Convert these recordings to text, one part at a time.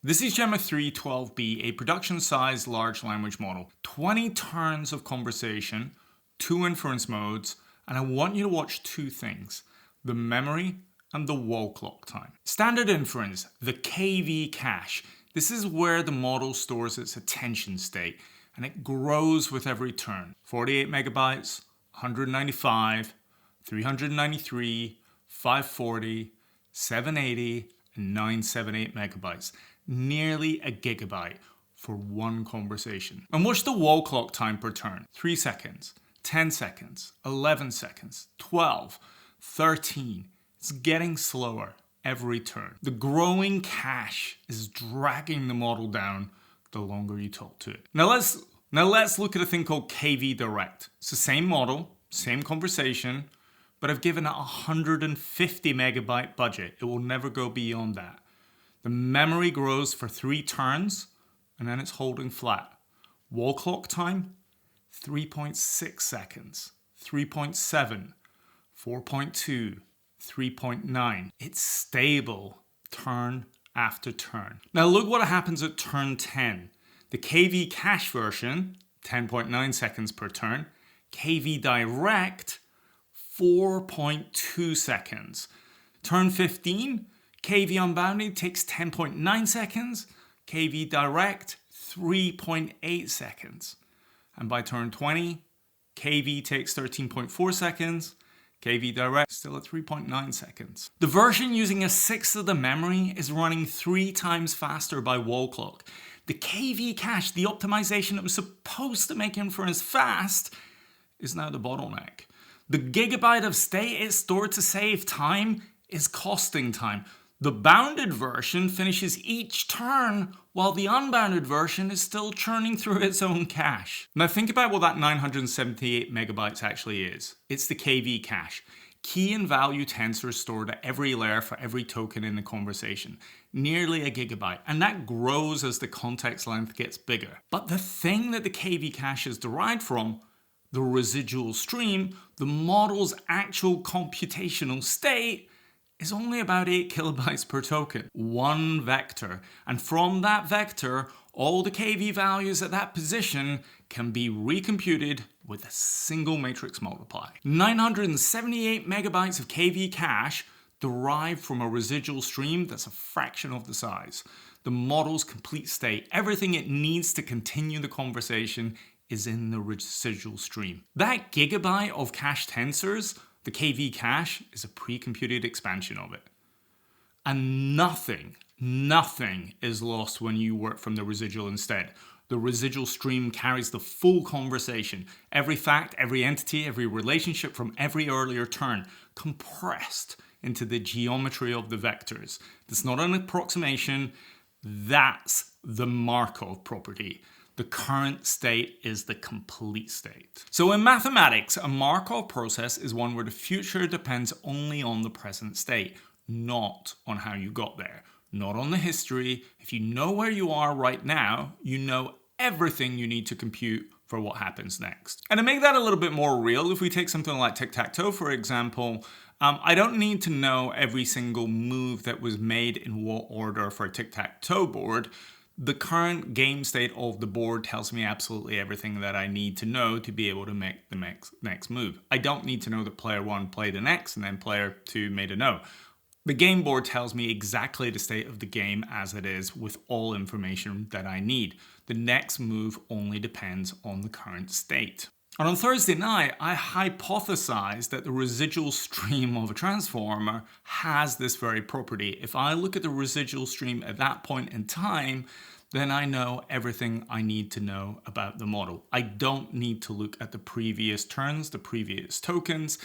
This is Gemma 312B, a production-sized large language model. 20 turns of conversation, 2 inference modes, and I want you to watch 2 things: the memory and the wall clock time. Standard inference, the KV cache. This is where the model stores its attention state, and it grows with every turn. 48 megabytes, 195, 393, 540, 780, and 978 megabytes. Nearly a gigabyte for one conversation. And watch the wall clock time per turn. 3 seconds, 10 seconds, 11 seconds, 12, 13. It's getting slower every turn. The growing cache is dragging the model down the longer you talk to it. Now let's look at a thing called KV direct. It's the same model, same conversation, but I've given it a 150 megabyte budget. It will never go beyond that. The memory grows for 3 turns, and then it's holding flat. Wall clock time, 3.6 seconds, 3.7, 4.2, 3.9. It's stable turn after turn. Now look what happens at turn 10. The KV cache version, 10.9 seconds per turn. KV direct, 4.2 seconds. Turn 15, KV unbounded takes 10.9 seconds. KV direct, 3.8 seconds. And by turn 20, KV takes 13.4 seconds. KV direct still at 3.9 seconds. The version using 1/6 of the memory is running 3 times faster by wall clock. The KV cache, the optimization that was supposed to make inference fast, is now the bottleneck. The gigabyte of state it's stored to save time is costing time. The bounded version finishes each turn while the unbounded version is still churning through its own cache. Now think about what that 978 megabytes actually is. It's the KV cache. Key and value tensors stored at every layer for every token in the conversation. Nearly a gigabyte. And that grows as the context length gets bigger. But the thing that the KV cache is derived from, the residual stream, the model's actual computational state, is only about 8 kilobytes per token. One vector. And from that vector, all the KV values at that position can be recomputed with a single matrix multiply. 978 megabytes of KV cache derived from a residual stream that's a fraction of the size. The model's complete state, everything it needs to continue the conversation, is in the residual stream. That gigabyte of cache tensors, the KV cache, is a pre-computed expansion of it. And nothing is lost when you work from the residual instead. The residual stream carries the full conversation. Every fact, every entity, every relationship from every earlier turn, compressed into the geometry of the vectors. That's not an approximation, that's the Markov property. The current state is the complete state. So in mathematics, a Markov process is one where the future depends only on the present state, not on how you got there, not on the history. If you know where you are right now, you know everything you need to compute for what happens next. And to make that a little bit more real, if we take something like tic-tac-toe, for example, I don't need to know every single move that was made in what order for a tic-tac-toe board. The current game state of the board tells me absolutely everything that I need to know to be able to make the next move. I don't need to know that player 1 played an X and then player 2 made an O. The game board tells me exactly the state of the game as it is with all information that I need. The next move only depends on the current state. And on Thursday night, I hypothesized that the residual stream of a transformer has this very property. If I look at the residual stream at that point in time, then I know everything I need to know about the model. I don't need to look at the previous turns, the previous tokens.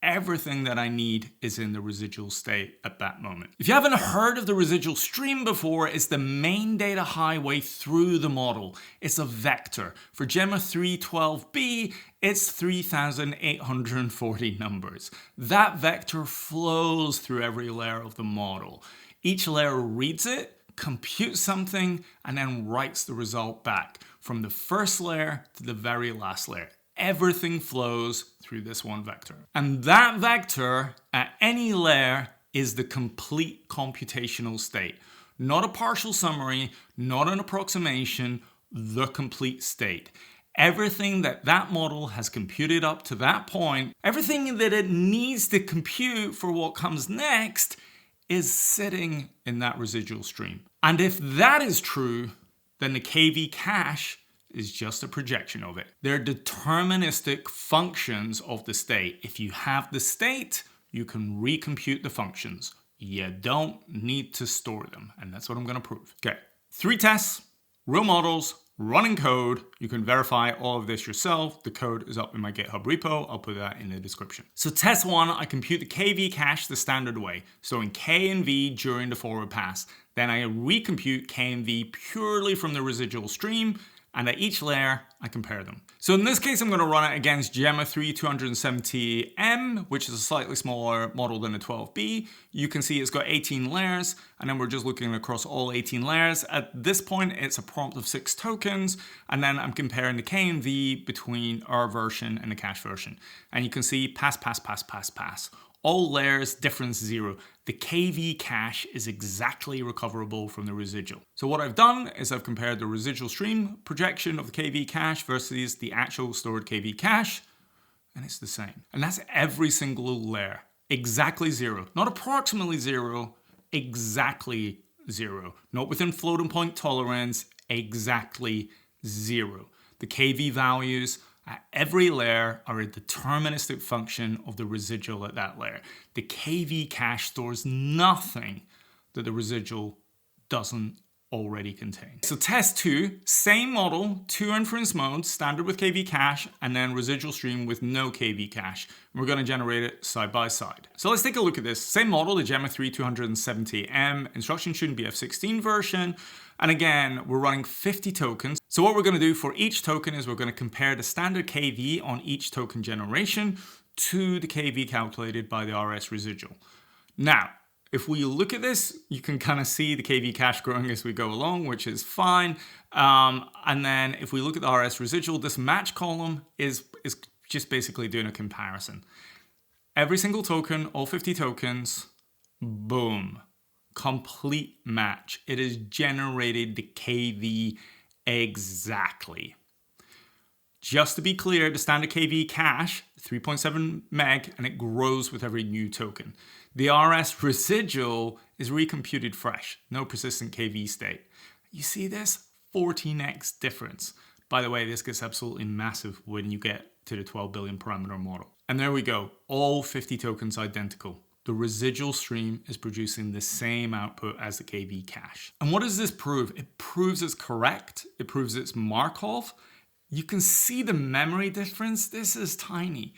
Everything that I need is in the residual state at that moment. If you haven't heard of the residual stream before, it's the main data highway through the model. It's a vector. For Gemma 312B, it's 3,840 numbers. That vector flows through every layer of the model. Each layer reads it, computes something, and then writes the result back from the first layer to the very last layer. Everything flows through this one vector. And that vector at any layer is the complete computational state. Not a partial summary, not an approximation, the complete state. Everything that that model has computed up to that point, everything that it needs to compute for what comes next is sitting in that residual stream. And if that is true, then the KV cache is just a projection of it. They're deterministic functions of the state. If you have the state, you can recompute the functions. You don't need to store them. And that's what I'm going to prove. Okay, 3 tests, real models, running code. You can verify all of this yourself. The code is up in my GitHub repo. I'll put that in the description. So test 1, I compute the KV cache the standard way, storing K and V during the forward pass. Then I recompute K and V purely from the residual stream, and at each layer, I compare them. So in this case, I'm going to run it against Gemma 3270M, which is a slightly smaller model than a 12B. You can see it's got 18 layers, and then we're just looking across all 18 layers. At this point, it's a prompt of 6 tokens, and then I'm comparing the K and V between our version and the cache version. And you can see pass, pass, pass, pass, pass. All layers, difference 0. The KV cache is exactly recoverable from the residual. So what I've done is I've compared the residual stream projection of the KV cache versus the actual stored KV cache, and it's the same. And that's every single layer. Exactly 0. Not approximately 0, exactly 0. Not within floating point tolerance, exactly 0. The KV values at every layer are a deterministic function of the residual at that layer. The KV cache stores nothing that the residual doesn't already contain. So test 2, same model, 2 inference modes, standard with KV cache, and then residual stream with no KV cache. We're going to generate it side by side. So let's take a look at this. Same model, the Gemma 3270M, instruction shouldn't be F16 version. And again, we're running 50 tokens. So what we're going to do for each token is we're going to compare the standard KV on each token generation to the KV calculated by the RS residual. Now, if we look at this, you can kind of see the KV cache growing as we go along, which is fine. And then if we look at the RS residual, this match column is just basically doing a comparison. Every single token, all 50 tokens, boom. Complete match. It has generated the KV exactly. Just to be clear, the standard KV cache, 3.7 meg, and it grows with every new token. The RS residual is recomputed fresh, no persistent KV state. You see this? 14x difference. By the way, this gets absolutely massive when you get to the 12 billion parameter model. And there we go, all 50 tokens identical. The residual stream is producing the same output as the KV cache. And what does this prove? It proves it's correct. It proves it's Markov. You can see the memory difference. This is tiny.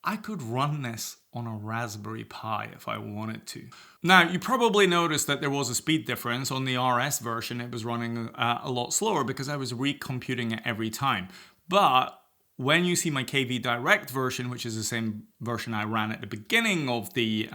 I could run this on a Raspberry Pi if I wanted to. Now, you probably noticed that there was a speed difference. On the RS version, it was running a lot slower because I was recomputing it every time. But when you see my KV Direct version, which is the same version I ran at the beginning of the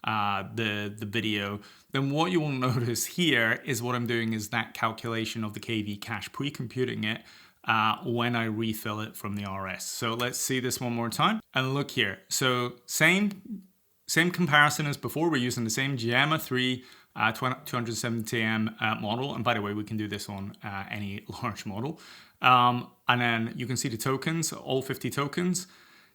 video, then what you will notice here is what I'm doing is that calculation of the KV cache, pre-computing it when I refill it from the RS. So let's see this one more time. And look here. So same comparison as before. We're using the same Gemma 270M model. And by the way, we can do this on any large model. And then you can see the tokens, all 50 tokens.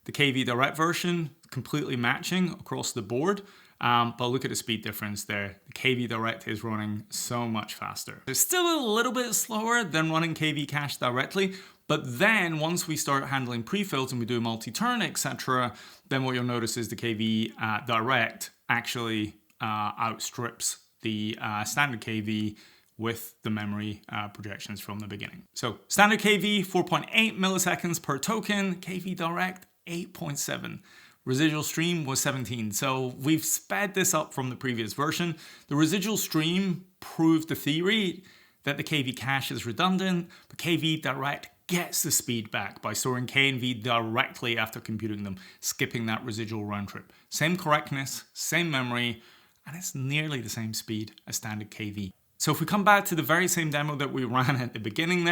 The KV Direct version, completely matching across the board. But look at the speed difference there. The KV Direct is running so much faster. It's still a little bit slower than running KV cache directly, but then once we start handling pre-fills and we do multi-turn, etc., then what you'll notice is the KV Direct actually outstrips the standard KV with the memory projections from the beginning. So standard KV, 4.8 milliseconds per token, KV Direct, 8.7. Residual stream was 17. So we've sped this up from the previous version. The residual stream proved the theory that the KV cache is redundant, but KV Direct gets the speed back by storing K and V directly after computing them, skipping that residual round trip. Same correctness, same memory, and it's nearly the same speed as standard KV. So if we come back to the very same demo that we ran at the beginning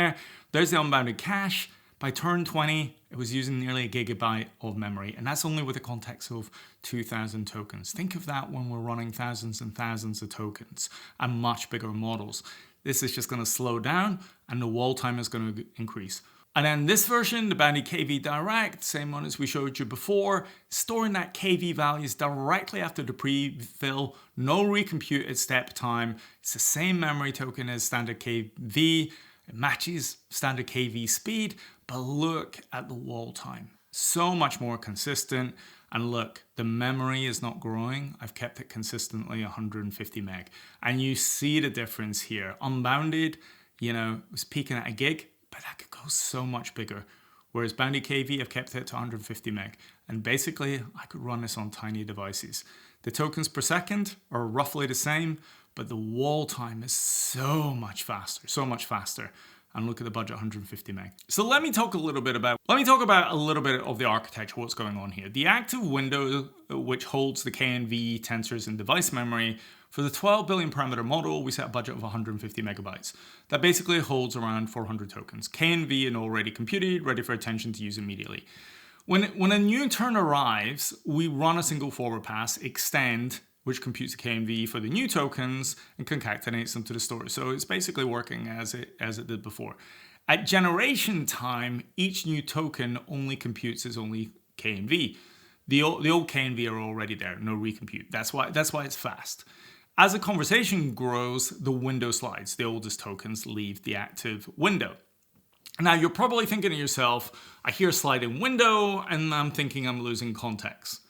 there's the unbounded cache, By turn 20, it was using nearly a gigabyte of memory, and that's only with a context of 2,000 tokens. Think of that when we're running thousands and thousands of tokens and much bigger models. This is just going to slow down, and the wall time is going to increase. And then this version, the Bounty KV Direct, same one as we showed you before, storing that KV values directly after the pre-fill, no recompute at step time. It's the same memory token as standard KV. It matches standard KV speed, but look at the wall time. So much more consistent. And look, the memory is not growing. I've kept it consistently 150 meg. And you see the difference here. Unbounded, it was peaking at a gig, but that could go so much bigger. Whereas Bounty KV, I've kept it to 150 meg. And basically, I could run this on tiny devices. The tokens per second are roughly the same, but the wall time is so much faster. And look at the budget, 150 meg. So let me talk about a little bit of the architecture, what's going on here. The active window, which holds the K and V tensors in device memory, for the 12 billion parameter model, we set a budget of 150 megabytes. That basically holds around 400 tokens. K and V are already computed, ready for attention to use immediately. When a new turn arrives, we run a single forward pass, extend, which computes the K and V for the new tokens and concatenates them to the storage. So it's basically working as it did before. At generation time, each new token only computes as only K and V. The old K and V are already there, no recompute. That's why it's fast. As the conversation grows, the window slides. The oldest tokens leave the active window. Now you're probably thinking to yourself, I hear sliding window and I'm thinking I'm losing context.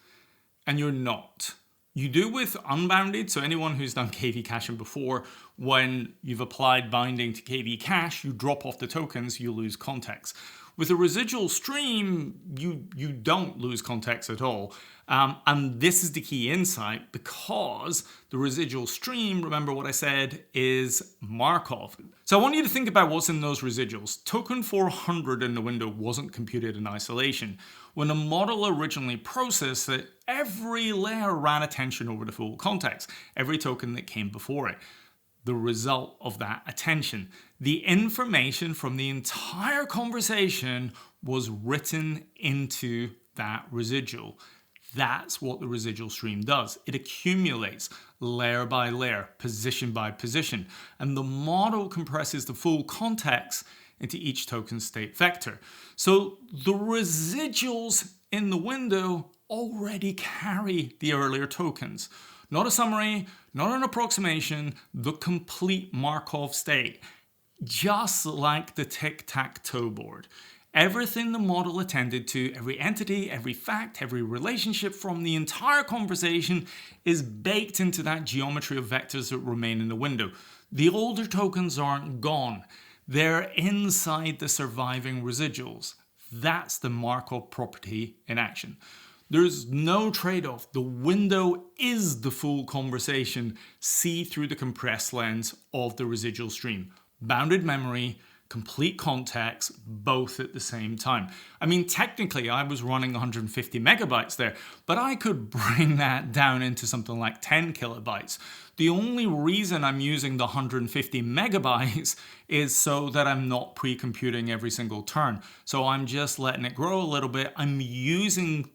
And you're not. You do with unbounded, so anyone who's done KV caching before, when you've applied binding to KV cache, you drop off the tokens, you lose context. With a residual stream, you don't lose context at all. And this is the key insight, because the residual stream, remember what I said, is Markov. So I want you to think about what's in those residuals. Token 400 in the window wasn't computed in isolation. When the model originally processed it, every layer ran attention over the full context, every token that came before it. The result of that attention. The information from the entire conversation was written into that residual. That's what the residual stream does. It accumulates layer by layer, position by position, and the model compresses the full context into each token state vector. So the residuals in the window already carry the earlier tokens. Not a summary, not an approximation, the complete Markov state. Just like the tic-tac-toe board. Everything the model attended to, every entity, every fact, every relationship from the entire conversation is baked into that geometry of vectors that remain in the window. The older tokens aren't gone. They're inside the surviving residuals. That's the Markov property in action. There's no trade-off. The window is the full conversation. See through the compressed lens of the residual stream. Bounded memory, complete context, both at the same time. I mean, technically, I was running 150 megabytes there, but I could bring that down into something like 10 kilobytes. The only reason I'm using the 150 megabytes is so that I'm not pre-computing every single turn. So I'm just letting it grow a little bit. I'm using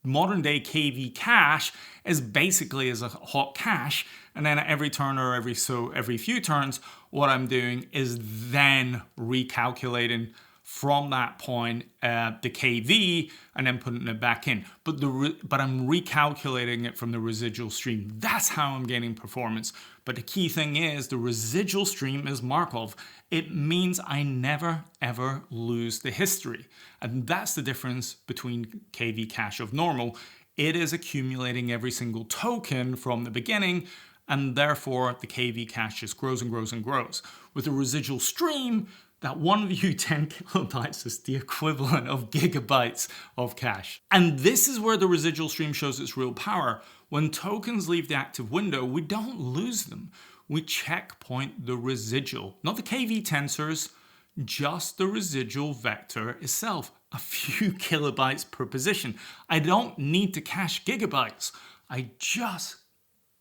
modern day KV cache as basically as a hot cache, and then at every turn or every few turns, what I'm doing is then recalculating from that point the KV and then putting it back in. But I'm recalculating it from the residual stream. That's how I'm gaining performance. But the key thing is the residual stream is Markov. It means I never ever lose the history. And that's the difference between KV cache of normal. It is accumulating every single token from the beginning, and therefore the KV cache just grows and grows and grows. With the residual stream, that 1 view 10 kilobytes is the equivalent of gigabytes of cache. And this is where the residual stream shows its real power. When tokens leave the active window, we don't lose them. We checkpoint the residual, not the KV tensors, just the residual vector itself, a few kilobytes per position. I don't need to cache gigabytes. I just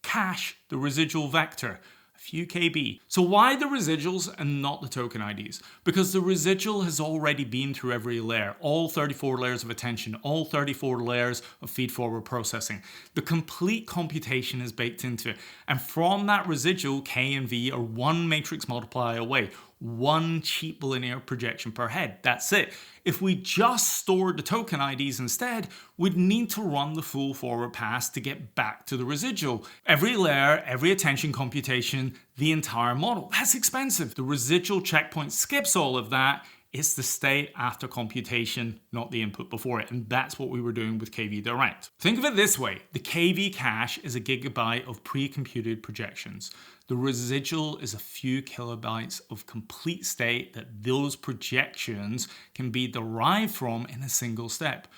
cache the residual vector, a few KB. So why the residuals and not the token IDs? Because the residual has already been through every layer, all 34 layers of attention, all 34 layers of feed-forward processing. The complete computation is baked into it. And from that residual, K and V are one matrix multiply away, one cheap linear projection per head. That's it. If we just stored the token IDs instead, we'd need to run the full forward pass to get back to the residual. Every layer, every attention computation, the entire model. That's expensive. The residual checkpoint skips all of that. It's the state after computation, not the input before it. And that's what we were doing with KV Direct. Think of it this way. The KV cache is a gigabyte of pre-computed projections. The residual is a few kilobytes of complete state that those projections can be derived from in a single step.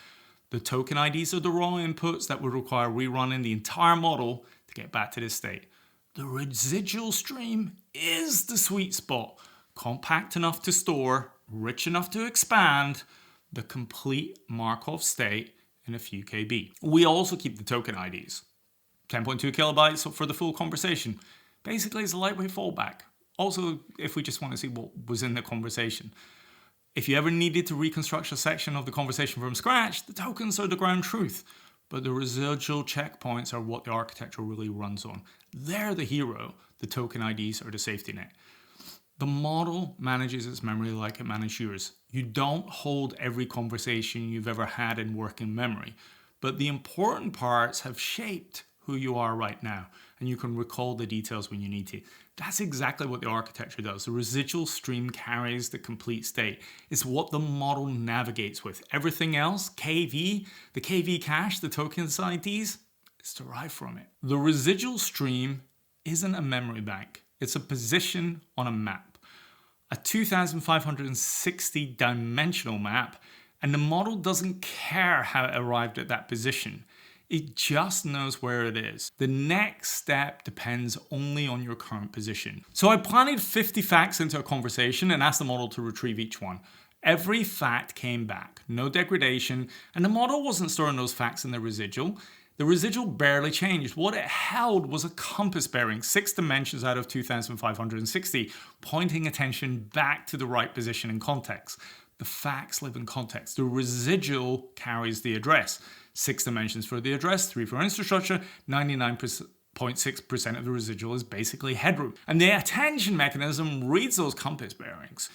The token IDs are the raw inputs that would require rerunning the entire model to get back to this state. The residual stream is the sweet spot. Compact enough to store, rich enough to expand, the complete Markov state in a few KB. We also keep the token IDs. 10.2 kilobytes for the full conversation. Basically, it's a lightweight fallback. Also, if we just want to see what was in the conversation. If you ever needed to reconstruct a section of the conversation from scratch, the tokens are the ground truth. But the residual checkpoints are what the architecture really runs on. They're the hero. The token IDs are the safety net. The model manages its memory like it manages yours. You don't hold every conversation you've ever had in working memory, but the important parts have shaped who you are right now, and you can recall the details when you need to. That's exactly what the architecture does. The residual stream carries the complete state. It's what the model navigates with. Everything else, KV, the KV cache, the tokens IDs, is derived from it. The residual stream isn't a memory bank. It's a position on a map, a 2560 dimensional map, and the model doesn't care how it arrived at that position. It just knows where it is. The next step depends only on your current position. So I planted 50 facts into a conversation and asked the model to retrieve each one. Every fact came back, no degradation, and the model wasn't storing those facts in the residual. The residual barely changed. What it held was a compass bearing 6 dimensions out of 2560, pointing attention back to the right position in context. The facts live in context. The residual carries the address. 6 dimensions for the address, 3 for infrastructure, 99.6% of the residual is basically headroom. And the attention mechanism reads those compass bearings.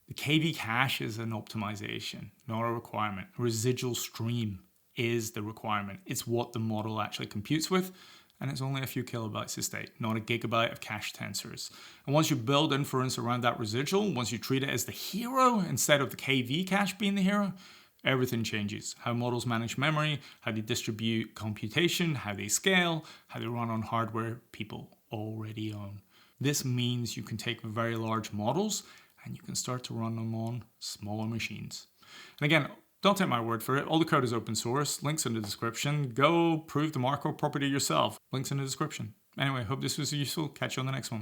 The KV cache is an optimization, not a requirement. Residual stream is the requirement. It's what the model actually computes with, and it's only a few kilobytes of state, not a gigabyte of cache tensors. And once you build inference around that residual, once you treat it as the hero instead of the KV cache being the hero, everything changes. How models manage memory, how they distribute computation, how they scale, how they run on hardware people already own. This means you can take very large models and you can start to run them on smaller machines. And again, don't take my word for it. All the code is open source. Links in the description. Go prove the Markov property yourself. Links in the description. Anyway, hope this was useful. Catch you on the next one.